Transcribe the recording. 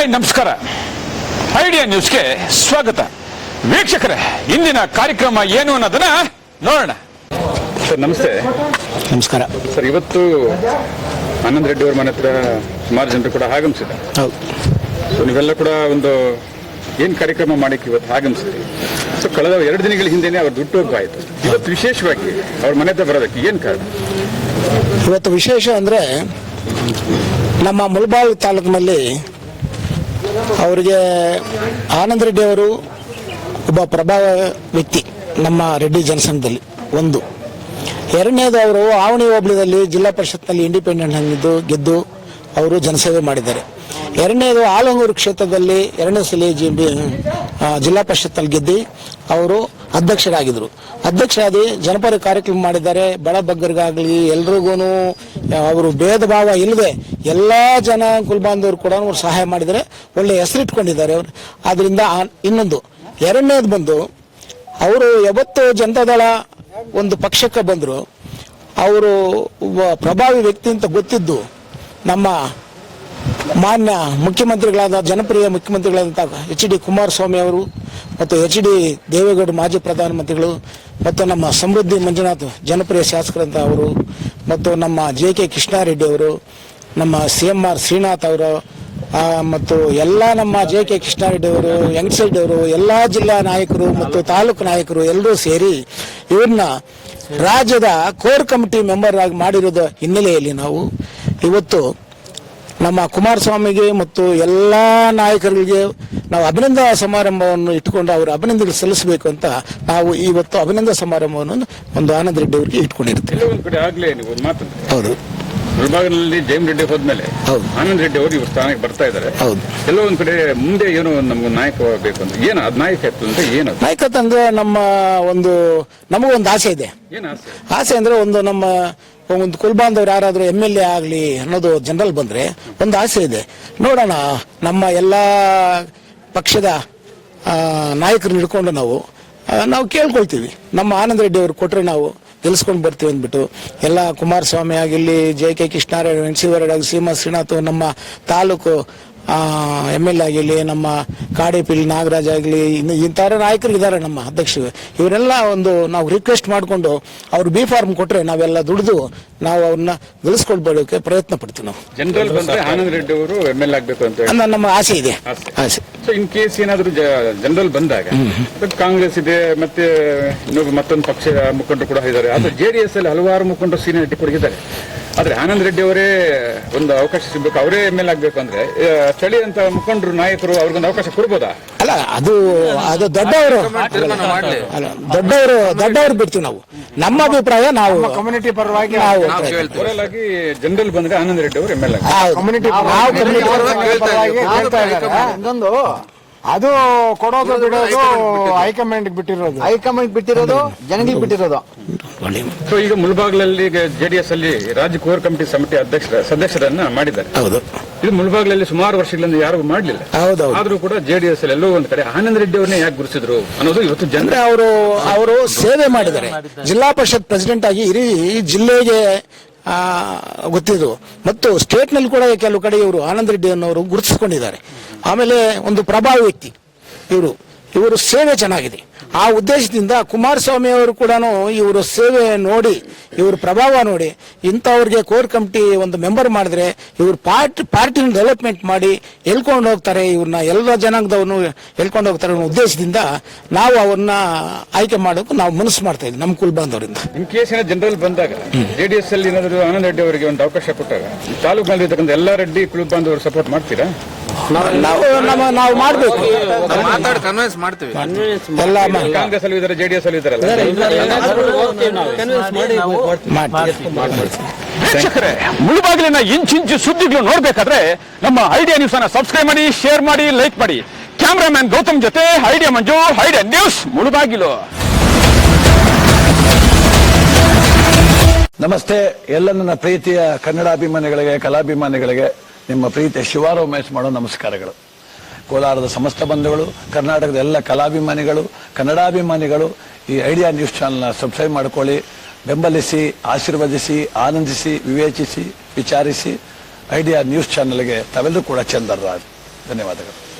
Hi ನಮಸ್ಕಾರ. Idea ನ್ಯೂಸ್ಗೆ ಸ್ವಾಗತ. ವೀಕ್ಷಕರೇ, ಇಂದಿನ ಕಾರ್ಯಕ್ರಮ ಏನು ಅನ್ನೋದನ್ನ ನೋಡೋಣ. ಸರ್ ನಮಸ್ತೆ. ನಮಸ್ಕಾರ ಸರ್. ಇವತ್ತು ಆನಂದ್ ರೆಡ್ಡಿ ಅವರ ಮನೆ ಹತ್ರ ಸುಮಾರು ಜನರು ಕೂಡ ಆಗಮಿಸಿದ್ದಾರೆ. ಹೌದು. ಸೊ ನೀವೆಲ್ಲ ಕೂಡ ಒಂದು ಏನು ಕಾರ್ಯಕ್ರಮ ಮಾಡಕ್ಕೆ ಇವತ್ತು ಆಗಮಿಸಿದ್ರಿ. ಸೊ ಕಳೆದ 2 ದಿನಗಳ ಹಿಂದೆನೇ ಅವ್ರ ದುಡ್ಡು ಆಯಿತು. ಇವತ್ತು ವಿಶೇಷವಾಗಿ ಅವ್ರ ಮನೆ ಹತ್ರ ಬರೋದಕ್ಕೆ ಏನು ಕಾರಣ? ಇವತ್ತು ವಿಶೇಷ ಅಂದರೆ ನಮ್ಮ ಮುಳಬಾಗಿಲು ತಾಲೂಕಿನಲ್ಲಿ ಅವರಿಗೆ ಆನಂದ್ ರೆಡ್ಡಿ ಅವರು ಒಬ್ಬ ಪ್ರಭಾವ ವ್ಯಕ್ತಿ ನಮ್ಮ ರೆಡ್ಡಿ ಜನಸಂಘದಲ್ಲಿ. ಒಂದು ಎರಡನೇದು, ಅವರು ಆವಣಿ ಹೋಬಳಿಯಲ್ಲಿ ಜಿಲ್ಲಾ ಪರಿಷತ್ನಲ್ಲಿ ಇಂಡಿಪೆಂಡೆಂಟ್ ಗೆದ್ದು ಅವರು ಜನಸೇವೆ ಮಾಡಿದ್ದಾರೆ. ಎರಡನೇದು, ಆಲಂಗೂರು ಕ್ಷೇತ್ರದಲ್ಲಿ 2ನೇ ಸಲ ಜಿಲ್ಲಾ ಪರಿಷತ್ನಲ್ಲಿ ಗೆದ್ದು ಅವರು ಅಧ್ಯಕ್ಷರಾಗಿದ್ದರು. ಅಧ್ಯಕ್ಷರಾಗಿ ಜನಪರ ಕಾರ್ಯಕ್ರಮ ಮಾಡಿದ್ದಾರೆ. ಬಡಬಗ್ಗರಿಗಾಗಲಿ ಎಲ್ರಿಗೂ ಅವರು ಭೇದ ಭಾವ ಇಲ್ಲದೆ ಎಲ್ಲ ಜನ ಕುಲ್ಬಾಂಧವರು ಕೂಡ ಅವರು ಸಹಾಯ ಮಾಡಿದ್ದಾರೆ. ಒಳ್ಳೆ ಹೆಸರಿಟ್ಕೊಂಡಿದ್ದಾರೆ ಅವರು. ಆದ್ದರಿಂದ ಇನ್ನೊಂದು ಎರಡನೇದು ಬಂದು, ಅವರು ಯಾವತ್ತು ಜನತಾದಳ ಒಂದು ಪಕ್ಷಕ್ಕೆ ಬಂದರು, ಅವರು ಪ್ರಭಾವಿ ವ್ಯಕ್ತಿ ಅಂತ ಗೊತ್ತಿದ್ದು ನಮ್ಮ ಮಾನ್ಯ ಮುಖ್ಯಮಂತ್ರಿಗಳಾದ ಜನಪ್ರಿಯ ಮುಖ್ಯಮಂತ್ರಿಗಳಾದಂಥ HD ಕುಮಾರಸ್ವಾಮಿ ಅವರು ಮತ್ತು HD ದೇವೇಗೌಡ ಮಾಜಿ ಪ್ರಧಾನಮಂತ್ರಿಗಳು ಮತ್ತು ನಮ್ಮ ಸಮೃದ್ಧಿ ಮಂಜುನಾಥ್ ಜನಪ್ರಿಯ ಶಾಸಕರಂತ ಅವರು ಮತ್ತು ನಮ್ಮ JK ಕೃಷ್ಣಾರೆಡ್ಡಿ ಅವರು, ನಮ್ಮ CMR ಶ್ರೀನಾಥ್ ಅವರು ಮತ್ತು ಎಲ್ಲ ನಮ್ಮ JK ಕೃಷ್ಣಾರೆಡ್ಡಿ ಅವರು, ಯಂಗ್ಸೈಡ್ ಅವರು, ಎಲ್ಲ ಜಿಲ್ಲಾ ನಾಯಕರು ಮತ್ತು ತಾಲೂಕು ನಾಯಕರು ಎಲ್ಲರೂ ಸೇರಿ ಇವ್ರನ್ನ ರಾಜ್ಯದ ಕೋರ್ ಕಮಿಟಿ ಮೆಂಬರ್ ಆಗಿ ಮಾಡಿರೋದ ಹಿನ್ನೆಲೆಯಲ್ಲಿ ನಾವು ಇವತ್ತು ನಮ್ಮ ಕುಮಾರಸ್ವಾಮಿಗೆ ಮತ್ತು ಎಲ್ಲ ನಾಯಕರಿಗೆ ನಾವು ಅಭಿನಂದನಾ ಸಮಾರಂಭವನ್ನು ಇಟ್ಟುಕೊಂಡು ಅವರು ಅಭಿನಂದನೆ ಸಲ್ಲಿಸಬೇಕು ಅಂತ ನಾವು ಇವತ್ತು ಅಭಿನಂದನಾ ಸಮಾರಂಭವನ್ನು ಒಂದು ಆನಂದ್ ರೆಡ್ಡಿ ಅವರಿಗೆ ಇಟ್ಕೊಂಡಿರ್ತೇವೆ. ಹೌದು. ಮುಳಬಾಗಿಲಿನಲ್ಲಿ ಜೈಮ್ ರೆಡ್ಡಿ ಹೋದ್ಮೇಲೆ ಆನಂದ್ ರೆಡ್ಡಿ ಅವರು ಇವ್ರ ಸ್ಥಾನಕ್ಕೆ ಬರ್ತಾ ಇದ್ದಾರೆ. ಹೌದು. ಎಲ್ಲೋ ಒಂದ್ ಕಡೆ ಮುಂದೆ ಏನೋ ನಮ್ಗೆ ನಾಯಕವಾಗಬೇಕು ಅಂತ ಏನು ಅದ್ ನಾಯಕತ್ವ ಅಂತ ಏನು ನಾಯಕತ್ವ ಅಂದ್ರೆ ನಮಗೊಂದು ಆಸೆ ಇದೆ. ಏನು ಆಸೆ? ಆಸೆ ಅಂದ್ರೆ ಒಂದು ಕುಲ್ಬಾಂಧವ್ರು ಯಾರಾದ್ರೂ MLA ಆಗಲಿ ಅನ್ನೋದು ಜನರಲ್ ಬಂದ್ರೆ ಒಂದು ಆಸೆ ಇದೆ. ನೋಡೋಣ, ನಮ್ಮ ಎಲ್ಲ ಪಕ್ಷದ ನಾಯಕರನ್ನ ಹಿಡ್ಕೊಂಡು ನಾವು ಕೇಳ್ಕೊಳ್ತೀವಿ. ನಮ್ಮ ಆನಂದ್ ರೆಡ್ಡಿ ಅವರು ಕೊಟ್ಟರೆ ನಾವು ಗೆಲ್ಸ್ಕೊಂಡು ಬರ್ತೀವಿ ಅಂದ್ಬಿಟ್ಟು ಎಲ್ಲ ಕುಮಾರಸ್ವಾಮಿ ಆಗಿರಲಿ, JK ಕೃಷ್ಣಾರೆಡ್ಡಿ, ವೆಂಕಟೇಶ್ವರ, ಶ್ರೀನಾಥ್, ನಮ್ಮ ತಾಲೂಕು MLA ಆಗಿರಲಿ, ನಮ್ಮ ಕಾಡೇಪಿಲ್ ನಾಗರಾಜ್ ಆಗಲಿ, ಇಂಥವ್ರ ನಾಯಕರು ಇದ್ದಾರೆ ನಮ್ಮ ಅಧ್ಯಕ್ಷರು. ಇವರೆಲ್ಲ ನಾವು ರಿಕ್ವೆಸ್ಟ್ ಮಾಡಿಕೊಂಡು ಅವ್ರು B ಫಾರ್ಮ್ ಕೊಟ್ಟರೆ ನಾವೆಲ್ಲ ದುಡಿದು ನಾವು ಅವ್ರನ್ನ ಗೆಲ್ಲಿಸ್ಕೊಳ್ಬೋದಕ್ಕೆ ಪ್ರಯತ್ನ ಪಡ್ತೀವಿ. ನಾವು ಜನರಲ್ ಬಂದ್ರೆ ಆನಂದ್ ರೆಡ್ಡಿ ಅವರು MLA ಆಗಬೇಕು ಅಂತ ನಮ್ಮ ಆಸೆ ಇದೆ. ಆಸೆ. ಸೊ ಇನ್ ಕೇಸ್ ಏನಾದ್ರು ಜನರಲ್ ಬಂದಾಗ ಕಾಂಗ್ರೆಸ್ ಇದೆ, ಮತ್ತೆ ಮತ್ತೊಂದು ಪಕ್ಷದ ಮುಖಂಡರು ಕೂಡ ಇದ್ದಾರೆ. ಆದ್ರೆ JDS ಅಲ್ಲಿ ಹಲವಾರು ಮುಖಂಡರು ಸೀನಿಯರಿಟಿ ಕೂಡ ಇದ್ದಾರೆ. ಆದ್ರೆ ಆನಂದ್ ರೆಡ್ಡಿ ಅವರೇ ಒಂದು ಅವಕಾಶ ಸಿಗ್ಬೇಕು, ಅವರೇ MLA ಆಗ್ಬೇಕು ಅಂದ್ರೆ ಸ್ಥಳೀಯ ಅಂತ ಮುಖಂಡರು ನಾಯಕರು ಅವ್ರಿಗೊಂದು ಅವಕಾಶ ಕೊಡ್ಬೋದಾ? ಅಲ್ಲ, ಅದು ದೊಡ್ಡವರು ಬಿಡ್ತೀವಿ ನಾವು. ನಮ್ಮ ಅಭಿಪ್ರಾಯ ನಾವು ಕಮ್ಯುನಿಟಿ ಪರವಾಗಿ ಜನರಲ್ ಬಂದ್ರೆ ಆನಂದ್ ರೆಡ್ಡಿ ಅವರು MLA ಅದು ಕೊಡೋದು ಬಿಡೋದು ಹೈಕಮಾಂಡ್ ಬಿಟ್ಟಿರೋದು ಜನಗಳಿಗೆ ಬಿಟ್ಟಿರೋದು. ಸೊ ಈಗ ಮುಳಬಾಗಿಲಲ್ಲಿ JDS ಅಲ್ಲಿ ರಾಜ್ಯ ಕೋರ್ ಕಮಿಟಿ ಸಮಿತಿ ಸದಸ್ಯರನ್ನ ಮಾಡಿದ್ದಾರೆ. ಹೌದು. ಇದು ಮುಳಬಾಗಿಲಲ್ಲಿ ಸುಮಾರು ವರ್ಷಗಳಿಂದ ಯಾರು ಮಾಡಲಿಲ್ಲ. ಆದ್ರೂ ಕೂಡ JDS ಅಲ್ಲಿ ಎಲ್ಲೋ ಒಂದ್ ಕಡೆ ಆನಂದ್ ರೆಡ್ಡಿ ಅವ್ರನ್ನೇ ಯಾಕೆ ಗುರುತಿಸಿದ್ರು ಅನ್ನೋದು ಇವತ್ತು ಜನರೇ ಅವರು ಸೇವೆ ಮಾಡಿದ್ದಾರೆ. ಜಿಲ್ಲಾ ಪರಿಷತ್ ಪ್ರೆಸಿಡೆಂಟ್ ಆಗಿ ಇಡೀ ಜಿಲ್ಲೆಗೆ ಗೊತ್ತಿದ್ರು ಮತ್ತು ಸ್ಟೇಟ್ ನಲ್ಲಿ ಕೂಡ ಕೆಲವು ಕಡೆ ಇವರು ಆನಂದ್ ರೆಡ್ಡಿ ಅನ್ನೋರು ಗುರುತಿಸಿಕೊಂಡಿದ್ದಾರೆ. ಆಮೇಲೆ ಒಂದು ಪ್ರಭಾವಿ ವ್ಯಕ್ತಿ ಇವರು ಸೇವೆ ಚೆನ್ನಾಗಿದೆ. ಆ ಉದ್ದೇಶದಿಂದ ಕುಮಾರಸ್ವಾಮಿ ಅವರು ಕೂಡ ಇವರು ಸೇವೆ ನೋಡಿ, ಇವ್ರ ಪ್ರಭಾವ ನೋಡಿ ಇಂಥವ್ರಿಗೆ ಕೋರ್ ಕಮಿಟಿ ಒಂದು ಮೆಂಬರ್ ಮಾಡಿದ್ರೆ ಇವ್ರು ಪಾರ್ಟಿನ ಡೆವಲಪ್ಮೆಂಟ್ ಮಾಡಿ ಎಳ್ಕೊಂಡು ಹೋಗ್ತಾರೆ, ಇವ್ರನ್ನ ಎಲ್ಲ ಜನಾಂಗದವ್ರನ್ನು ಎಳ್ಕೊಂಡು ಹೋಗ್ತಾರೆ ಅನ್ನೋ ಉದ್ದೇಶದಿಂದ ನಾವು ಅವ್ರನ್ನ ಆಯ್ಕೆ ಮಾಡೋಕೆ ನಾವು ಮನಸ್ಸು ಮಾಡ್ತಾ ಇದ್ವಿ ನಮ್ಮ ಕುಲ್ಬಾಂಧವರಿಂದ. ಇನ್ ಕೇಸ್ ಜನರಲ್ ಬಂದಾಗ JDS ಅಲ್ಲಿ ಏನಾದರೂ ಆನಂದ್ ರೆಡ್ಡಿ ಅವರಿಗೆ ಒಂದು ಅವಕಾಶ ಕೊಟ್ಟಾಗ ತಾಲೂಕಿನಲ್ಲಿ ಇರ್ತಕ್ಕಂಥ ಎಲ್ಲ ರೆಡ್ಡಿ ಕುಲ್ಬಾಂಧವರು ಸಪೋರ್ಟ್ ಮಾಡ್ತೀರಾ? ನಾವು ಮಾಡಬೇಕು. ಎಲ್ಲ ಕಾಂಗ್ರೆಸ್ ಅಲ್ಲಿ ಇದ್ದಾರೆ, JDS ಅಲ್ಲಿ ಇದ್ದಾರಲ್ಲ. ವೀಕ್ಷಕರೇ, ಮುಳಬಾಗಿಲಿನ ಇಂಚಿಂಚು ಸುದ್ದಿಗಳು ನೋಡ್ಬೇಕಾದ್ರೆ ನಮ್ಮ ಐಡಿಯಾ ನ್ಯೂಸ್ ಅನ್ನ ಸಬ್ಸ್ಕ್ರೈಬ್ ಮಾಡಿ, ಶೇರ್ ಮಾಡಿ, ಲೈಕ್ ಮಾಡಿ. ಕ್ಯಾಮರಾಮನ್ ಗೌತಮ್ ಜೊತೆ ಐಡಿಯಾ ಮಂಜು, ಐಡಿಯಾ ನ್ಯೂಸ್ ಮುಳಬಾಗಿಲು. ನಮಸ್ತೆ ಎಲ್ಲ ನನ್ನ ಪ್ರೀತಿಯ ಕನ್ನಡಾಭಿಮಾನಿಗಳಿಗೆ, ಕಲಾಭಿಮಾನಿಗಳಿಗೆ ನಿಮ್ಮ ಪ್ರೀತಿಯ ಶಿವಾರು ಉಮೇಶ್ ಮಾಡೋ ನಮಸ್ಕಾರಗಳು. ಕೋಲಾರದ ಸಮಸ್ತ ಬಂಧುಗಳು, ಕರ್ನಾಟಕದ ಎಲ್ಲ ಕಲಾಭಿಮಾನಿಗಳು, ಕನ್ನಡಾಭಿಮಾನಿಗಳು ಈ ಐಡಿಯಾ ನ್ಯೂಸ್ ಚಾನಲ್ನ ಸಬ್ಸ್ಕ್ರೈಬ್ ಮಾಡ್ಕೊಳ್ಳಿ, ಬೆಂಬಲಿಸಿ, ಆಶೀರ್ವದಿಸಿ, ಆನಂದಿಸಿ, ವಿವೇಚಿಸಿ, ವಿಚಾರಿಸಿ. ಐಡಿಯಾ ನ್ಯೂಸ್ ಚಾನಲ್ಗೆ ತಾವೆಲ್ಲರೂ ಕೂಡ ಚಂದರ್ರಾಜ್. ಧನ್ಯವಾದಗಳು.